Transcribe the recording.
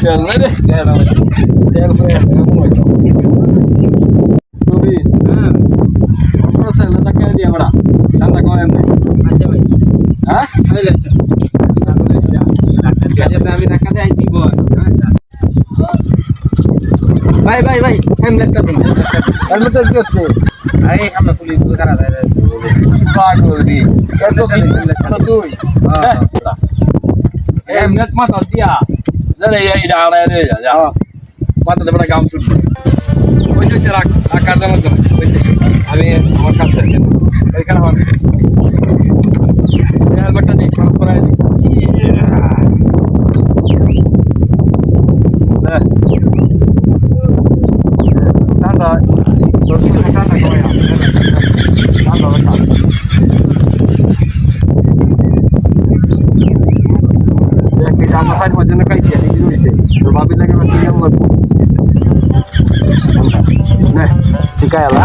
তেল নাই রে তেল ফ্রেশ তুমি হ্যাঁ বড় ছেলে টাকা দিয়ে আমরা ঠান্ডা করেন না আচ্ছা ভাই হ্যাঁ হইল আচ্ছা আমি টাকা দেই দিব ভাই ভাই ভাই হেলমেটটা দিন হেলমেট দিতে আরে আমরা পুলিশ ধরা যায় বাগ করি এত কি তুই হ্যাঁ হেলমেট মাথা দিয়া যারে এই ডাড়া দে যা মাথা বড় গাম ছুট ওই যে টাকার দাম তো আমি আমার কাছে এইখানে হন হেলমেটটা দি খারাপ করাই দি ঠান্ডা তোর কি ঠান্ডা কয় ঠান্ডা ঠান্ডা দেখি জামা সাইড মধ্যে না কাইছে দেখি হইছে তোর ভাবি লাগে না তুই আমার না শিকায়লা